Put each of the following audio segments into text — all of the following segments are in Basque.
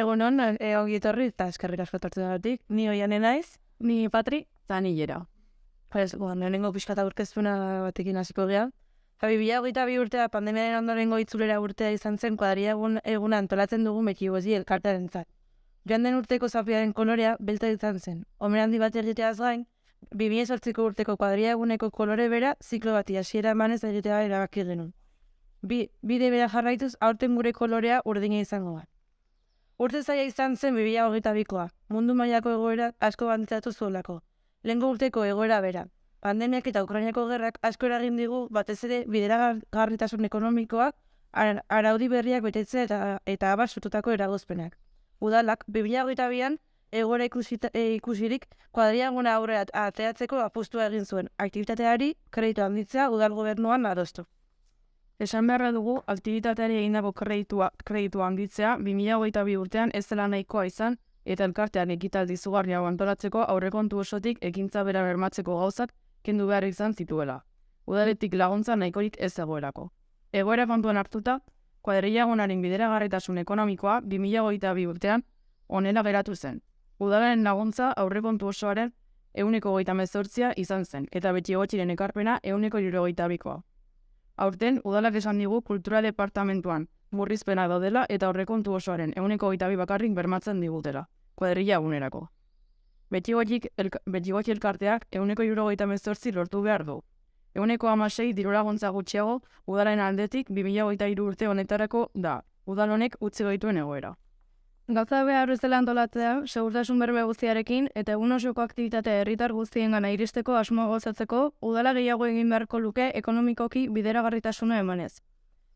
Egunon, ongi etorri, eta eskerrik asko tortuagatik. Ni Oiane naiz, Ni Patri, eta ni Jera. Lehenengo pixka eta aurkezpuna batekin hasiko gea. 2022 urtea pandemiaren ondorengo itzulera urtea izan zen kuadrilla eguna antolatzen dugu Mekigozi elkartearentzat. Joan den urteko zapiaren kolorea belta izan zen. Omen handi bat egiteaz gain, 2008ko urteko kuadrilla eguneko kolore bera ziklo bati hasiera emanez egitea erabaki genuen. Bide bera jarraituz aurten gure kolorea urdina izango da. Urte zaila izan zen 2022koa, mundu mailako egoera asko bantzatu zuelako. Lehengo urteko egoera bera. Pandemiak eta Ukrainako gerrak asko eragin digu batez ere bideragarritasun ekonomikoak, araudi berriak betetzea eta abar sortutako eragozpenak. Udalak 2022an egoera ikusirik kuadrilla eguna aurrera ateratzeko apustua egin zuen. Aktibitateari kreditu handitzea udal gobernuan adostu. Esan beharra dugu, aktibitateari egindako kreditua handitzea 2022 urtean ez dela nahikoa izan eta elkartean ekitaldi izugarria antolatzeko aurrekontu osotik ekintza bera bermatzeko gauzak kendu behar izan zituela. Udaletik laguntza nahikorik ez zegoelako. Egoera kontuan hartuta, kuadrilla egunaren bideragarritasun ekonomikoa 2022 urtean honela geratu zen. Udalaren laguntza aurrekontu osoaren 128 izan zen eta Betigotxiren ekarpena 172koa. Aurten, udalak esan digu kultura departamentuan murrizpena daudela eta aurrekontu osoaren 122 bakarrik bermatzen digutela, kuadrilla egunerako. Betigotxi elkarteak 178 lortu behar du. 1,6 dirulaguntza gutxiago udalaren aldetik 2023 urte honetarako da, udal honek utzi gaituen egoera. Gauza behar bezala antolatzea, segurtasun berme guztiarekin eta egun osoko aktibitatea herritar guztiengana iristeko asmoa gozatzeko, udala gehiago egin beharko luke ekonomikoki bideragarritasuna emanez.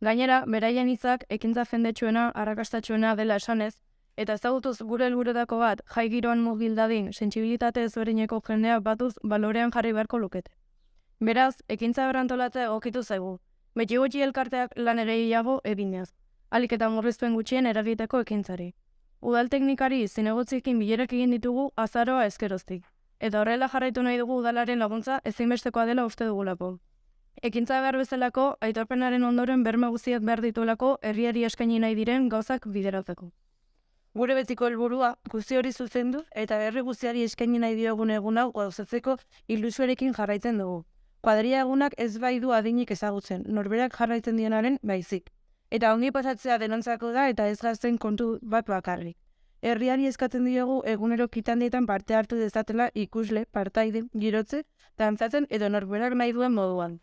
Gainera, beraien hitzak ekintza jendetsuena, arrakastatsuena dela esanez, eta ezagutuz gure helburuetako bat jai giroan murgil dadin sentsibilitate ezberdineko jendea batuz balorean jarri beharko lukete. Beraz, ekintza berantolatzea egokitu zaigu. Betigotxi elkarteak lan ere gehiago eginez, ahalik eta murrizpen gutxien eragiteko ekintzari. Udal teknikari zinegotziekin bilerak egin ditugu azaroa ezkeroztik, eta horrela jarraitu nahi dugu udalaren laguntza ezinbestekoa dela uste dugulako. Ekintza behar bezalako, aitorpenaren ondoren berme guztiak behar dituelako herriari eskaini nahi diren gauzak bideratzeko. Gure betiko helburua guzti hori zuzendu eta herri guztiari eskaini nahi diogun egun hau gauzatzeko ilusioarekin jarraitzen dugu. Kuadrilla egunak ez bai du adinik ezagutzen, norberak jarraitzen dienaren baizik. Eta ongi pasatzea denontzako da eta ez gazten kontu bat bakarrik. Herriari eskatzen diogu egunero kitandietan parte hartu dezatela ikusle, partaide, girotze, dantzatzen edo norberak nahi duen moduan.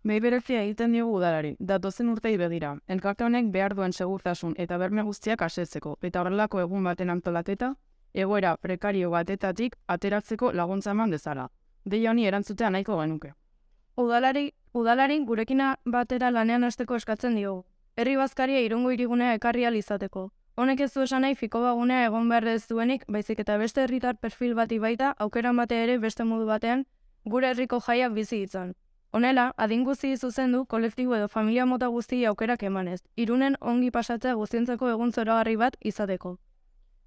Behi berezia egiten diogu udalari, datozen urtei begira, elkarte honek behar duen segurtasun eta berme guztiak asetzeko, eta horrelako egun baten antolateta, egoera prekario batetatik ateratzeko laguntza eman dezala. Deia honi erantzutea nahiko genuke. Udalari gurekin batera lanean hasteko eskatzen diogu. Herri bazkaria Irungo hirigunea ekarri ahal izateko. Honek ez du esan nahi Fikoba gunea egon behar ez duenik, baizik eta beste herritar perfil bati baita aukera ematea ere beste modu batean gure herriko jaiak bizi ditzan. Honela, adin guzti zuzendu kolektibo edo familia mota guzti aukerak emanez, Irunen ongi pasatzea guztientzako egun zoragarri bat izateko.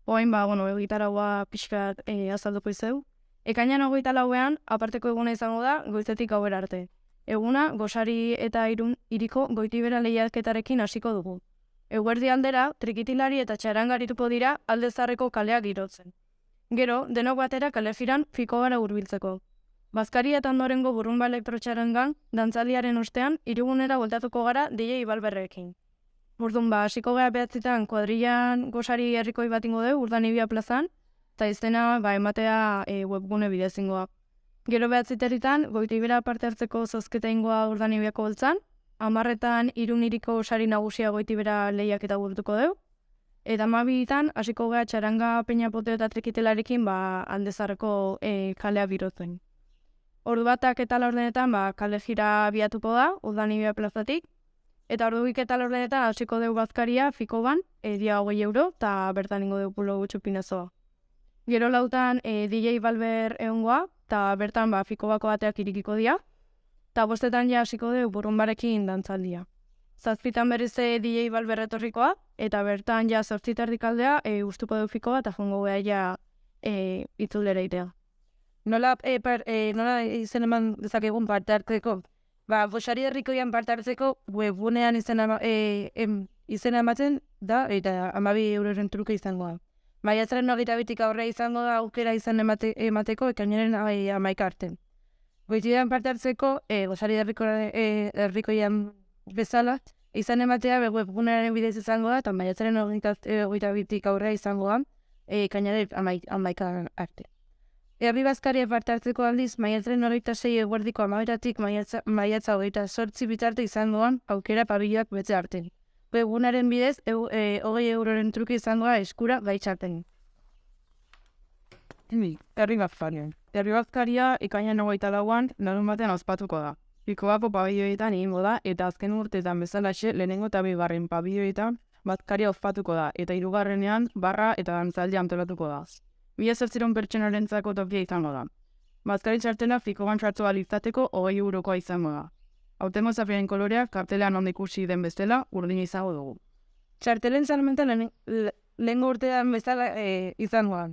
Oain egitaragoa pixkat azalduko izeu. Ekainan 24ean, aparteko eguna izango da, goizetik gauera arte. Eguna, Gosari eta Irun hiriko goitibera lehiaketarekin hasiko dugu. Eguerdi aldera, trikitilari eta txarangarituko dira alde zaharreko kaleak girotzen. Gero, denok batera kale jiran Fikobara hurbiltzeko. Bazkaria eta ondorengo burrunba elektrotxarangan, dantzaliaren ostean, hirigunera bueltatuko gara DJ Ibalberrekin. Orduan hasiko gara 9 kuadrillan Gosari herrikoi bat ingo dugu, Urdanibia plazan, eta izena ematea webgune bidezingoa. Gero 9 goitibera parte hartzeko zozketa ingoa Urdanibiako beltzan, 10 Irun hiriko sari nagusia goitibera lehiaketa burutuko dugu, eta 12 hasiko gara txaranga peña poteo eta trikitelarekin aldezarreko kalea birotzen. Ordu batak eta laurdenetan kale jira abiatuko da, Urdanibia plazatik, eta ordu eta laurdenetan hasiko dugu bazkaria Fikoban, dia 20 euro, eta bertan ingo dugu pulo txupinazoa. Gero lautan DJ Balber egongoa, eta bertan Fikobako bateak irikiko dira, eta 5 hasiko dugu burrunbarekin dantzaldia. 7 berriz DJ Balber etorrikoa, eta bertan 8 aldea ustuko dugu Fikoba eta jongo geha itzulera itea. Nola izen eman dezakegun parte hartzeko? Gosari herrikoian parte hartzeko webgunean izena ematen da eta 12 euroren truke izango da. Maiatzaren 22tik aurrera izango da aukera izan emateko ekainaren 11 arte. Goitibean parte hartzeko, gosari herrikoian bezala, izan ematea webgunearen bidez izango da, eta maiatzaren 22tik aurrera izango da, ekainaren 11 arte. Herri bazkaria parte hartzeko aldiz, maiatzaren 26 eguerdiko 11tik maiatza 28 bitarte izango da, aukera pabiloak bete arte. Webgunaren bidez, 20 euroren truke izango da eskura gaitxarten. Herri bazkaria. Herri bazkaria ekainan 24an larun batean ospatuko da. Pikoako pabiloetan egingo da eta azken urteetan bezalaxe lehenengo eta bigarren pabiloetan bazkaria ospatuko da eta hirugarrenean barra eta dantzaldi antolatuko da. 1800 pertsonarentzako tokia izango da. Bazkari txartela Pikoan sartu ahal izateko 20 eurokoa izango da. Aurtengo zafiaren koloreak kartelean ondo ikusi den bestela urdina izango dugu. Txartelen salmenta lehengo urtean bezala izango da.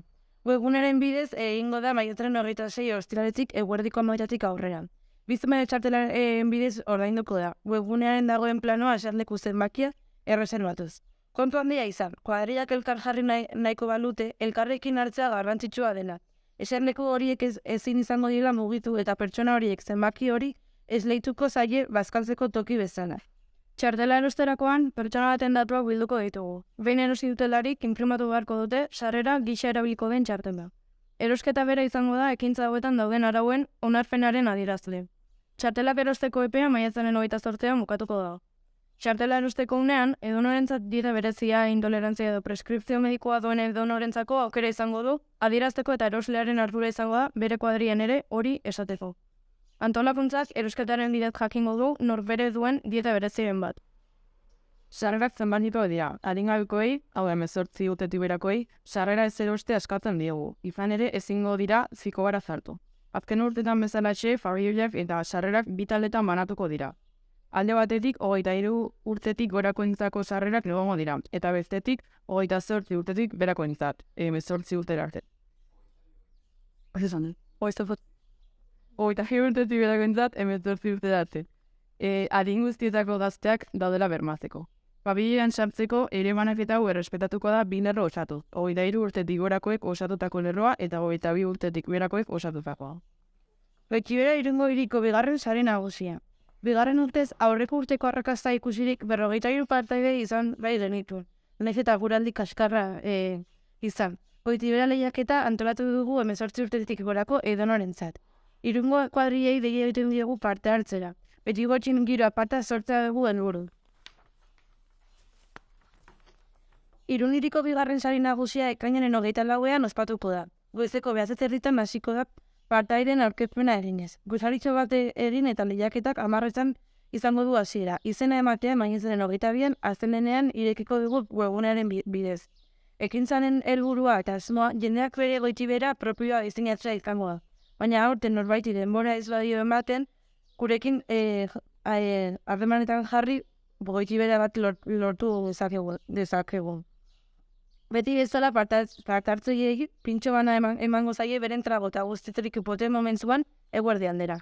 Webgunaren bidez egingo da maiatzaren 26 ostiraletik eguerdiko 11tik aurrera. Bizumene txartelaren bidez ordainduko da. Webgunearen dagoen planoa eserleku zenbakia erreserbatuz. Kontu handia izan, kuadrillak elkar jarri nahiko balute, elkarrekin hartzea garrantzitsua dela. Eserleku horiek ezin izango dira mugitu eta pertsona horiek zenbaki hori esleituko zaie bazkaltzeko toki bezala. Txartela erosterakoan, pertsona baten datuak bilduko ditugu. Behin erosi dutelarik, inprimatu beharko dute, sarrera gisa erabiliko den txartela. Erosketa bera izango da ekintza hauetan dauden arauen onarpenaren adierazle. Txartela erosteko epea maiatzaren 28an bukatuko da. Txartela erosteko unean, edonorentzat dieta berezia, intolerantzia edo preskripzio medikoa duen edonorentzako aukera izango du, adierazteko eta eroslearen ardura izango da bere kuadrian ere hori esateko. Antolakuntzak erosketaren bidez jakingo du norbere duen dieta bereziren bat. Sarrerak zenbatiko dira, adingabikoei, hau 18 urtetik berakoei, sarrera ez eroste askatzen diegu, izan ere ezingo dira zikobara zartu. Azken urtetan bezalaxe, familiak eta sarrerak bitaletan banatuko dira. Alde batetik, 23 urtetik gorakoentzako sarrerak egongo dira, eta bestetik, 28 urtetik berakoentzat, 18 urtera arte. Hogeita urtetik berakoentzat, 18 urtera arte. Adin guztietako gazteak daudela bermatzeko. Pabiloan sartzeko ere banaketa hau errespetatuko da 2 lerro osatu. 23 urtetik gorakoek osatutako lerroa eta 22 urtetik berakoek osatutakoa. Goitibera Irungo hiriko bigarren sare nagusia. Bigarren urtez aurreko urteko arrakasta ikusirik 43 partaide izan bai genituen. Nahiz eta guraldi kaskarra izan. Goitibera lehiaketa antolatu dugu 18 urtetik gorako edonorentzat. Irungo kuadriei dei egiten diegu parte hartzera. Beti gotxin giro aparta sortzea dugu helburu. Irun hiriko bigarren sari nagusia ekainaren 24an ospatuko da. Goizeko 9:00 hasiko da partairen aurkezpena eginez. Gozaritxo bat egin eta lehiaketak 10:00 izango du hasiera. Izena ematea maiatzaren 22an astelehenean irekiko dugu webgunearen bidez. Ekintzaren helburua eta asmoa jendeak bere goitibera propioa diseinatzea izango da. Baina aurten norbaiti denbora ez badio ematen, gurekin harremanetan jarri goitibera bat lortu dezakegu. Beti bezala parte hartzaileei pintxo bana emango zaie beren trago eta guztitzerik poten momentuan eguerdian dira.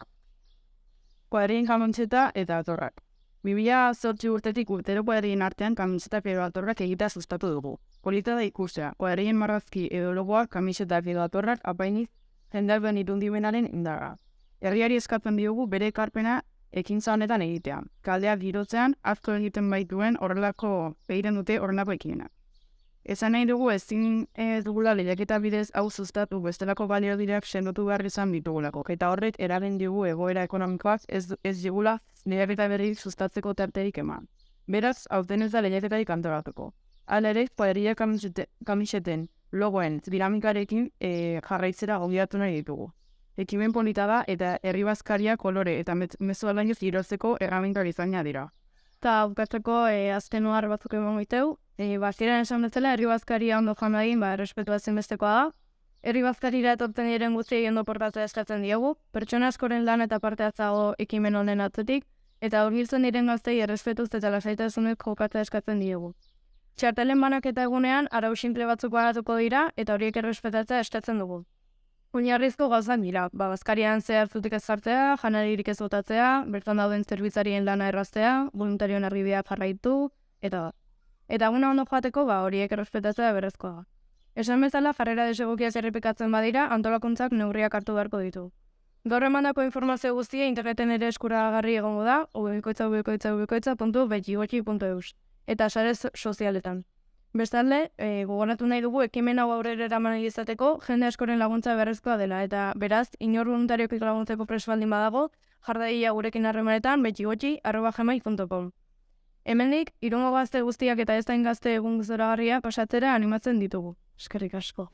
Kuadrien kamontzeta eta atorrak. 2008 urtetik urtero kuadrien artean kamitzetak edo atorrak egitea sustatu dugu. Polita da ikustea, kuadrien marrazki edo logoak kamitzetak edo atorrak apainiz jendarben irundimenaren indarra. Herriari eskatzen diogu bere ekarpena ekintza honetan egitea. Kaldeak girotzean, asko egiten baituen horrelako behiren dute horrelako ekimenak. Esan nahi dugu ezin dugula lehiaketa bidez hau sustatu bestelako balio direak sendotu behar izan ditugulako. Eta horrek eragin digu egoera ekonomikoak ez digula lehiaketa berri sustatzeko tarterik eman. Beraz, hauten ez da lehiaketarik antolatuko. Hala ere, kuadrilla kamiseten logoen dinamikarekin jarraitzera gonbidatu nahi ditugu. Ekimen polita da eta herri bazkaria kolore eta mezu alainoz girotzeko erramintak izaina dira. Eta bukatzeko azken ohar batzuk emango iteu. Bazieran esan bezala, herri bazkaria ondo joan egin, errespetua zenbestekoa da. Herri bazkarira etortzen diren guztiei ondo portatzea eskatzen diegu, pertsona askoren lan eta parte hartzago ekimen honen atzetik, eta hurbiltzen diren gaztei errespetuz eta lasaitasunez jokatzea eskatzen diegu. Txartelen banaketa egunean, arau simple batzuk banatuko dira, eta horiek errespetatzea eskatzen dugu. Oinarrizko gauzak dira, bazkarian zehar zutik ez jartzea, janaririk ez botatzea, bertan dauden zerbitzarien lana erraztea, voluntarioen argibidea jarraitu, eta Eta eguna ondo joateko, horiek errespetatzea berrezkoa da. Esan bezala, jarrera desegokiak errepikatzen badira, antolakuntzak neurriak hartu beharko ditu. Gaur emandako informazio guztia interneten ere eskuragarri egongo da, ubikoitza.begigotxi.eus eta sare sozialetan. Bestalde, gogoratu nahi dugu ekimen hau aurrera eraman izateko jende askoren laguntza beharrezkoa dela eta beraz, inor voluntariotik laguntzeko prest baldin badago, jardaia gurekin harremanetan begigotxi@gmail.com. Hemendik, Irungo gazte guztiak eta ez da gazte egun zoragarria pasatzera animatzen ditugu. Eskerrik asko.